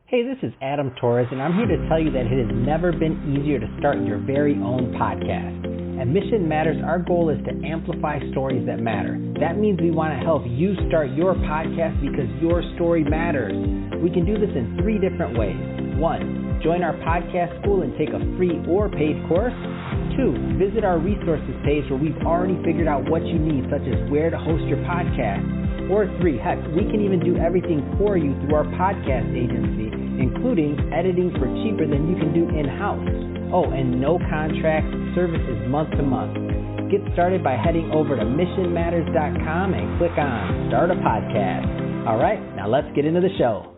Hey, this is Adam Torres, and I'm here to tell you that it has never been easier to start your very own podcast. At Mission Matters, our goal is to amplify stories that matter. That means we want to help you start your podcast because your story matters. We can do this in 3 different ways. 1, join our podcast school and take a free or paid course. 2, visit our resources page where we've already figured out what you need, such as where to host your podcast. Or 3, heck, we can even do everything for you through our podcast agency, including editing for cheaper than you can do in-house. Oh, and no contract, service is month to month. Get started by heading over to missionmatters.com and click on Start a Podcast. All right, now let's get into the show.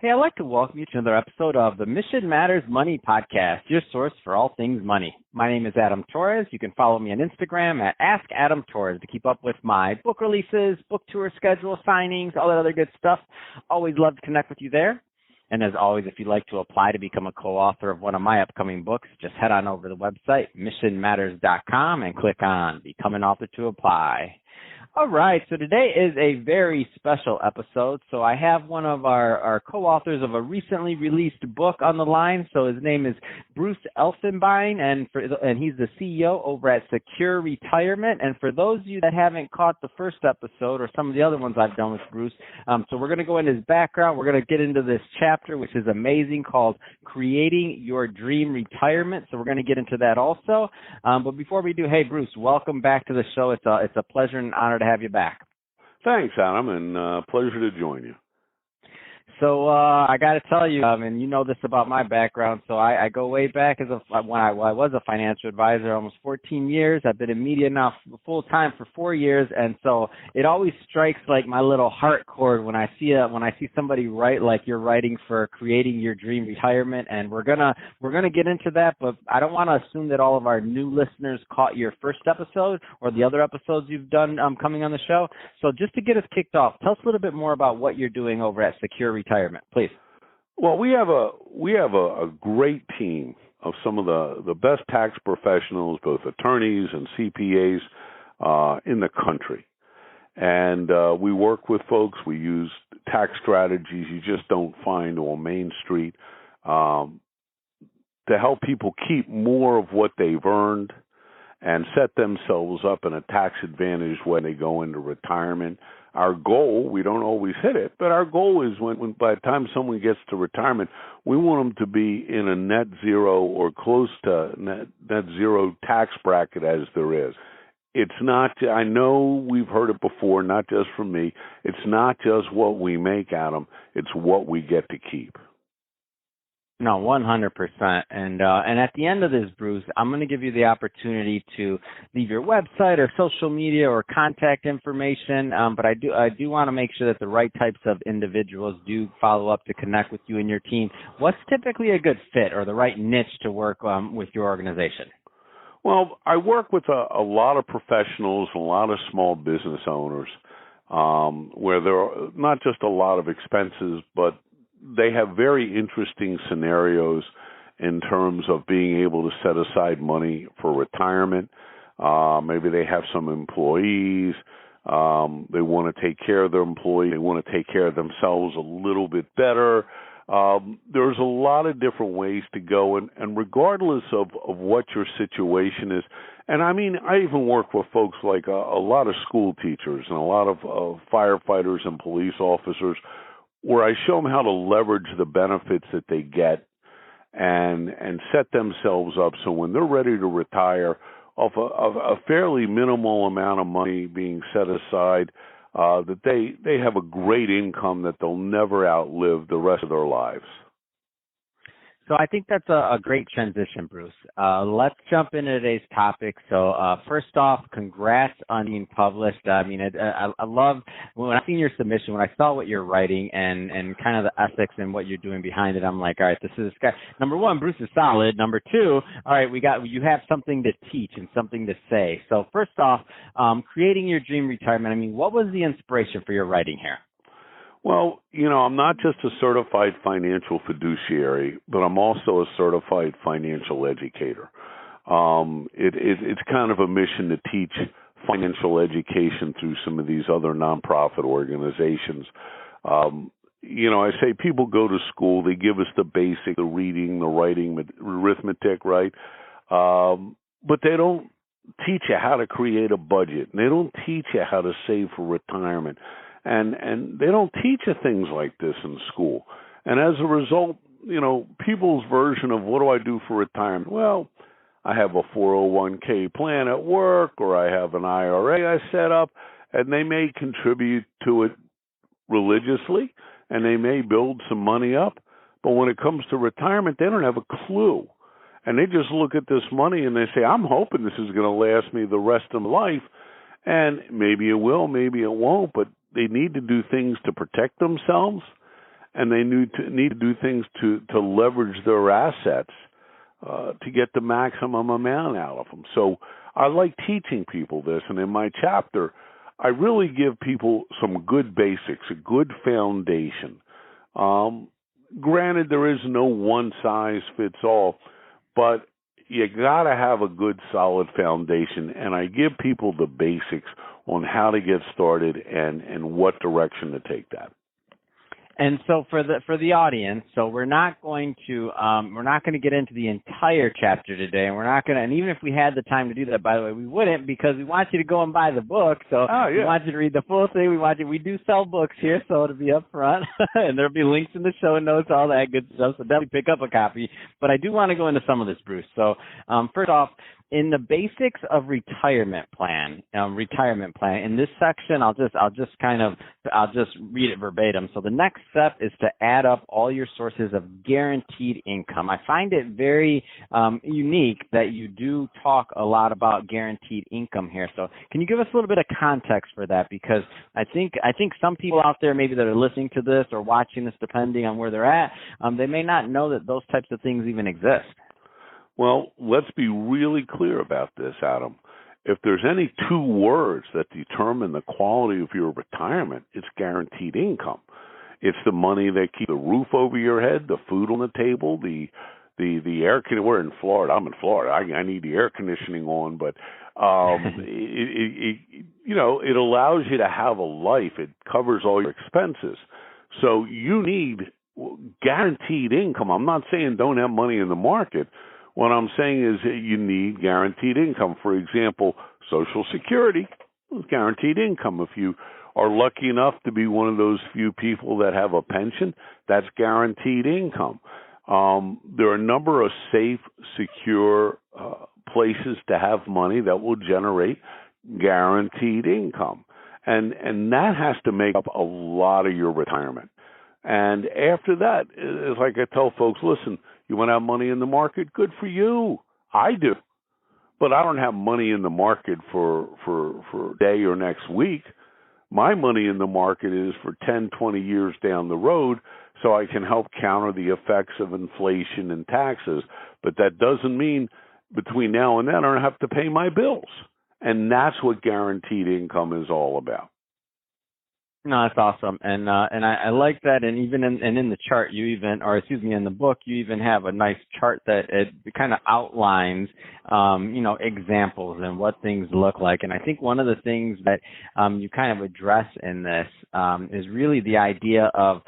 Hey, I'd like to welcome you to another episode of the Mission Matters Money Podcast, your source for all things money. My name is Adam Torres. You can follow me on Instagram at AskAdamTorres to keep up with my book releases, book tour schedule, signings, all that other good stuff. Always love to connect with you there. And as always, if you'd like to apply to become a co-author of one of my upcoming books, just head on over to the website, missionmatters.com, and click on Become an Author to apply. All right, so today is a very special episode. So I have one of our co-authors of a recently released book on the line. So his name is Bruce Elfenbein, and he's the CEO over at Secure Retirement. And for those of you that haven't caught the first episode or some of the other ones I've done with Bruce, so we're going to go into his background. We're going to get into this chapter, which is amazing, called Creating Your Dream Retirement. So we're going to get into that also. But before we do, hey, Bruce, welcome back to the show. It's a pleasure and honor to have you back. Thanks, Adam, and pleasure to join you. So I got to tell you, and you know this about my background, so I go way back when I was a financial advisor, almost 14 years. I've been in media now full-time for 4 years, and so it always strikes like my little heart chord when I see somebody write like you're writing for Creating Your Dream Retirement, and we're gonna get into that, but I don't want to assume that all of our new listeners caught your first episode or the other episodes you've done coming on the show. So just to get us kicked off, tell us a little bit more about what you're doing over at Secure Retirement, please. Well, we have a great team of some of the best tax professionals, both attorneys and CPAs in the country. And we work with folks. We use tax strategies you just don't find on Main Street to help people keep more of what they've earned and set themselves up in a tax-advantaged way when they go into retirement. Our goal, we don't always hit it, but our goal is when by the time someone gets to retirement, we want them to be in a net zero or close to net zero tax bracket as there is. It's not, I know we've heard it before, not just from me, it's not just what we make, Adam, it's what we get to keep. No, 100%. And at the end of this, Bruce, I'm going to give you the opportunity to leave your website or social media or contact information. But I do want to make sure that the right types of individuals do follow up to connect with you and your team. What's typically a good fit or the right niche to work with your organization? Well, I work with a lot of professionals and a lot of small business owners where there are not just a lot of expenses, but they have very interesting scenarios in terms of being able to set aside money for retirement. Maybe they have some employees. They want to take care of their employees. They want to take care of themselves a little bit better. There's a lot of different ways to go, and regardless of what your situation is, and I mean, I even work with folks like a lot of school teachers and a lot of firefighters and police officers, where I show them how to leverage the benefits that they get and set themselves up so when they're ready to retire, of a fairly minimal amount of money being set aside, that they have a great income that they'll never outlive the rest of their lives. So I think that's a great transition, Bruce. Let's jump into today's topic. So first off, congrats on being published. I mean, I love when I seen your submission, when I saw what you're writing and kind of the ethics and what you're doing behind it. I'm like, all right, this guy. Number one, Bruce is solid. Number two, all right, you have something to teach and something to say. So first off, Creating Your Dream Retirement. I mean, what was the inspiration for your writing here? Well, you know, I'm not just a certified financial fiduciary, but I'm also a certified financial educator. It's kind of a mission to teach financial education through some of these other nonprofit organizations. I say people go to school, they give us the basic, the reading, the writing, arithmetic, right? But they don't teach you how to create a budget. And they don't teach you how to save for retirement. And they don't teach you things like this in school. And as a result, people's version of what do I do for retirement? Well, I have a 401k plan at work, or I have an IRA I set up, and they may contribute to it religiously, and they may build some money up. But when it comes to retirement, they don't have a clue. And they just look at this money and they say, I'm hoping this is going to last me the rest of my life. And maybe it will, maybe it won't, but they need to do things to protect themselves, and they need to do things to leverage their assets to get the maximum amount out of them. So I like teaching people this, and in my chapter, I really give people some good basics, a good foundation. Granted, there is no one-size-fits-all, but you got to have a good, solid foundation, and I give people the basics on how to get started and what direction to take that. And so for the audience, so we're not going to get into the entire chapter today, and and even if we had the time to do that, by the way, we wouldn't, because we want you to go and buy the book. So we want you to read the full thing. We do sell books here, so it'll be up front, and there'll be links in the show notes, all that good stuff. So definitely pick up a copy. But I do want to go into some of this, Bruce. So first off, in the basics of retirement plan, in this section, I'll just read it verbatim. So the next step is to add up all your sources of guaranteed income. I find it very unique that you do talk a lot about guaranteed income here. So can you give us a little bit of context for that? Because I think some people out there maybe that are listening to this or watching this, depending on where they're at, they may not know that those types of things even exist. Well, let's be really clear about this, Adam. If there's any two words that determine the quality of your retirement, it's guaranteed income. It's the money that keeps the roof over your head, the food on the table, the air conditioning. We're in Florida. I'm in Florida. I need the air conditioning on, but it allows you to have a life. It covers all your expenses. So you need guaranteed income. I'm not saying don't have money in the market. What I'm saying is that you need guaranteed income. For example, Social Security is guaranteed income. If you are lucky enough to be one of those few people that have a pension, that's guaranteed income. There are a number of safe, secure places to have money that will generate guaranteed income. And that has to make up a lot of your retirement. And after that, it's like I tell folks, listen, you want to have money in the market? Good for you. I do. But I don't have money in the market for day or next week. My money in the market is for 10, 20 years down the road, so I can help counter the effects of inflation and taxes. But that doesn't mean between now and then I don't have to pay my bills. And that's what guaranteed income is all about. No, that's awesome, and I like that, and even in the chart, in the book, you even have a nice chart that it kind of outlines, examples and what things look like, and I think one of the things that you kind of address in this is really the idea of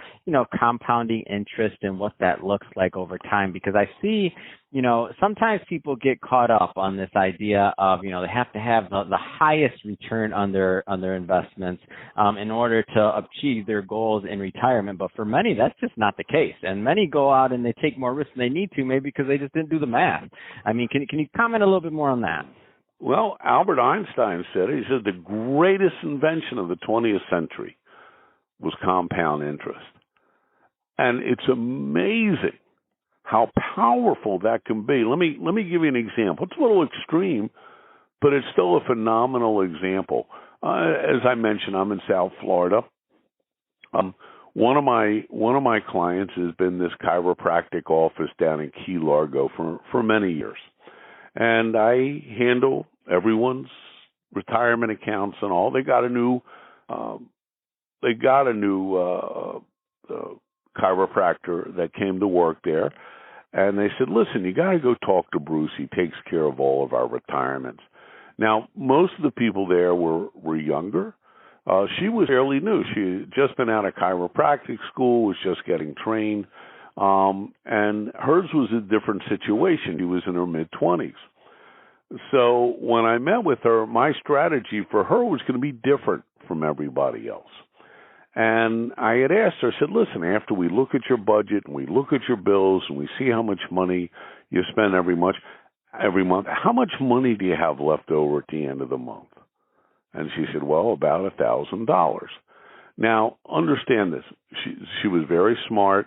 compounding interest and what that looks like over time, because I see. Sometimes people get caught up on this idea of, they have to have the highest return on their investments in order to achieve their goals in retirement. But for many, that's just not the case. And many go out and they take more risks than they need to, maybe because they just didn't do the math. I mean, can you comment a little bit more on that? Well, Albert Einstein said the greatest invention of the 20th century was compound interest. And it's amazing how powerful that can be. Let me give you an example. It's a little extreme, but it's still a phenomenal example. As I mentioned, I'm in South Florida. One of my clients has been this chiropractic office down in Key Largo for many years, and I handle everyone's retirement accounts and all. They got a new chiropractor that came to work there. And they said, listen, you got to go talk to Bruce. He takes care of all of our retirements. Now, most of the people there were younger. She was fairly new. She had just been out of chiropractic school, was just getting trained, and hers was a different situation. She was in her mid-20s. So when I met with her, my strategy for her was going to be different from everybody else. And I had asked her, I said, listen, after we look at your budget and we look at your bills and we see how much money you spend every month, how much money do you have left over at the end of the month? And she said, well, about $1,000. Now, understand this. She was very smart,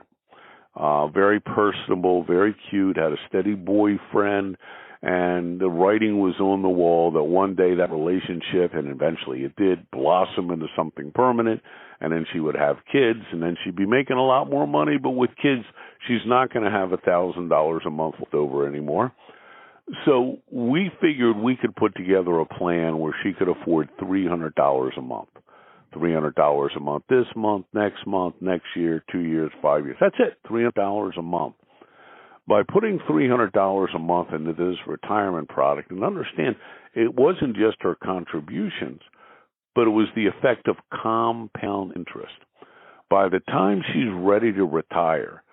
very personable, very cute, had a steady boyfriend, and the writing was on the wall that one day that relationship, and eventually it did, blossom into something permanent, and then she would have kids, and then she'd be making a lot more money, but with kids, she's not going to have $1,000 a month left over anymore. So we figured we could put together a plan where she could afford $300 a month. $300 a month this month, next year, 2 years, 5 years. That's it, $300 a month. By putting $300 a month into this retirement product, and understand, it wasn't just her contributions, but it was the effect of compound interest. By the time she's ready to retire,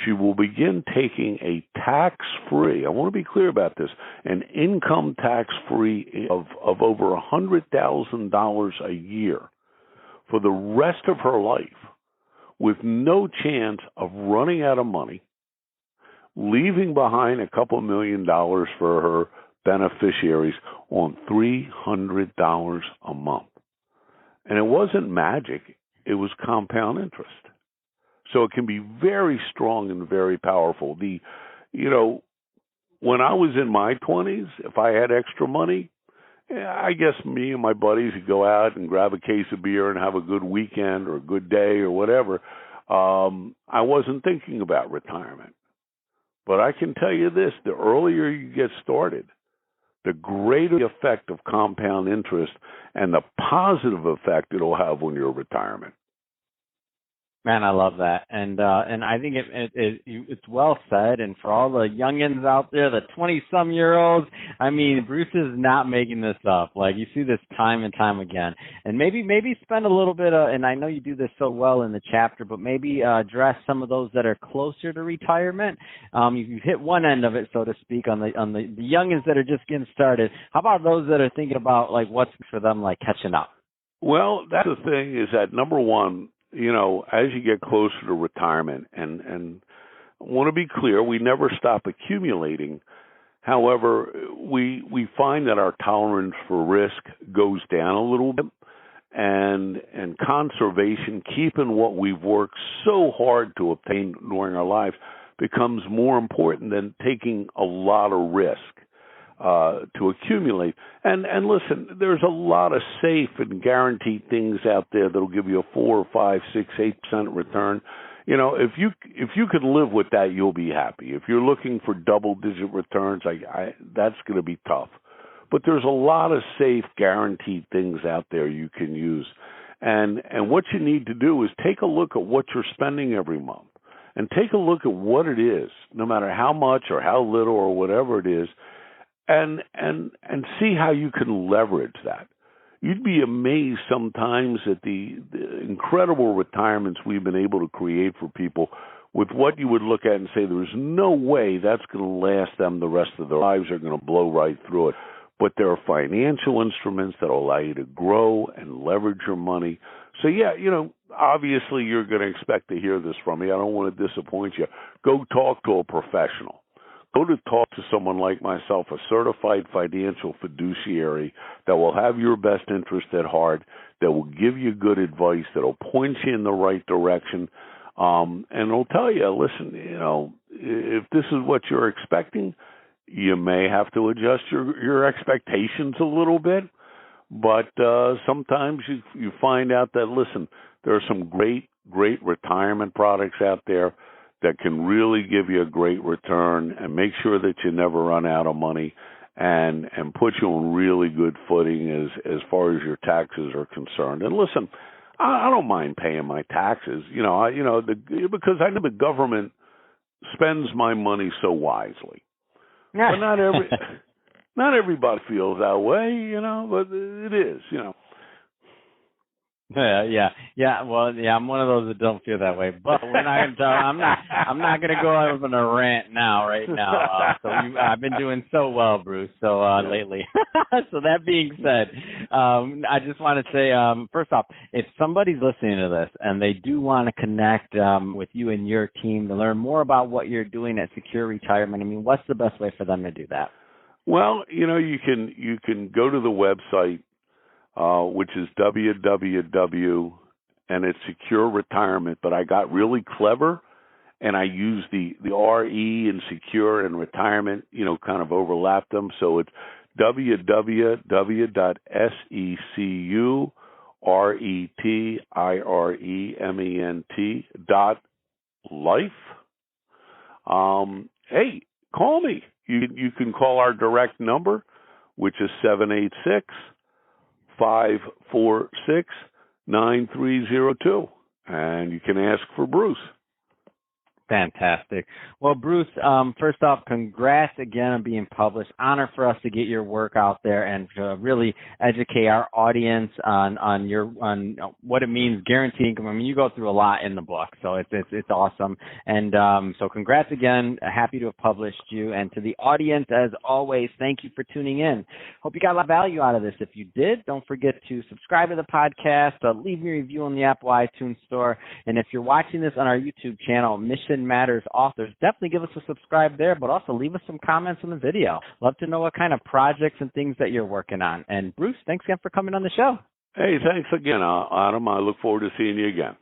she will begin taking a tax-free, I want to be clear about this, an income tax-free of over $100,000 a year for the rest of her life, with no chance of running out of money, leaving behind a couple $1 million for her beneficiaries on $300 a month. And it wasn't magic, it was compound interest. So it can be very strong and very powerful. When I was in my 20s, if I had extra money, I guess me and my buddies would go out and grab a case of beer and have a good weekend or a good day or whatever. I wasn't thinking about retirement. But I can tell you this, the earlier you get started, the greater the effect of compound interest and the positive effect it'll have on your retirement. Man, I love that, and I think it's well said. And for all the youngins out there, the 20-some-year-olds, I mean, Bruce is not making this up. Like, you see this time and time again. And maybe spend a little bit and I know you do this so well in the chapter, but maybe address some of those that are closer to retirement. You've hit one end of it, so to speak, on the youngins that are just getting started. How about those that are thinking about like what's for them, like catching up? Well, that's the thing is that number one, as you get closer to retirement, and I want to be clear, we never stop accumulating. However, we find that our tolerance for risk goes down a little bit, and conservation, keeping what we've worked so hard to obtain during our lives, becomes more important than taking a lot of risk to accumulate. And listen, there's a lot of safe and guaranteed things out there that'll give you a 4 or 5, 6, 8% return. If you could live with that, you'll be happy. If you're looking for double-digit returns, that's going to be tough. But there's a lot of safe, guaranteed things out there you can use. And what you need to do is take a look at what you're spending every month, and take a look at what it is, no matter how much or how little or whatever it is. And see how you can leverage that. You'd be amazed sometimes at the incredible retirements we've been able to create for people with what you would look at and say there's no way that's going to last them the rest of their lives. They're going to blow right through it. But there are financial instruments that will allow you to grow and leverage your money. So, yeah, obviously you're going to expect to hear this from me. I don't want to disappoint you. Go talk to a professional. Go to talk to someone like myself, a certified financial fiduciary that will have your best interest at heart, that will give you good advice, that will point you in the right direction, and will tell you, listen, if this is what you're expecting, you may have to adjust your expectations a little bit. But sometimes you find out that, listen, there are some great retirement products out there that can really give you a great return and make sure that you never run out of money and put you on really good footing as far as your taxes are concerned. And listen, I don't mind paying my taxes, because I know the government spends my money so wisely. But not everybody feels that way, but it is, Yeah. Well, yeah, I'm one of those that don't feel that way. But we're not going to. I'm not going to go out on a rant right now. I've been doing so well, Bruce. So lately. So that being said, I just want to say, first off, if somebody's listening to this and they do want to connect with you and your team to learn more about what you're doing at Secure Retirement, I mean, what's the best way for them to do that? Well, you can go to the website, which is www, and it's Secure Retirement. But I got really clever, and I used the RE and Secure and Retirement, kind of overlapped them. So it's www.secureretirement.life. Hey, call me. You can call our direct number, which is 786-546-9302, and you can ask for Bruce. Fantastic. Well, Bruce, first off, congrats again on being published. Honor for us to get your work out there and to really educate our audience on what it means, guaranteed income. I mean, you go through a lot in the book, so it's awesome. And so congrats again. Happy to have published you. And to the audience, as always, thank you for tuning in. Hope you got a lot of value out of this. If you did, don't forget to subscribe to the podcast, leave me a review on the Apple iTunes Store. And if you're watching this on our YouTube channel, Mission Matters Authors, definitely give us a subscribe there, but also leave us some comments on the video. Love to know what kind of projects and things that you're working on. And Bruce, thanks again for coming on the show. Hey, thanks again, Adam. I look forward to seeing you again.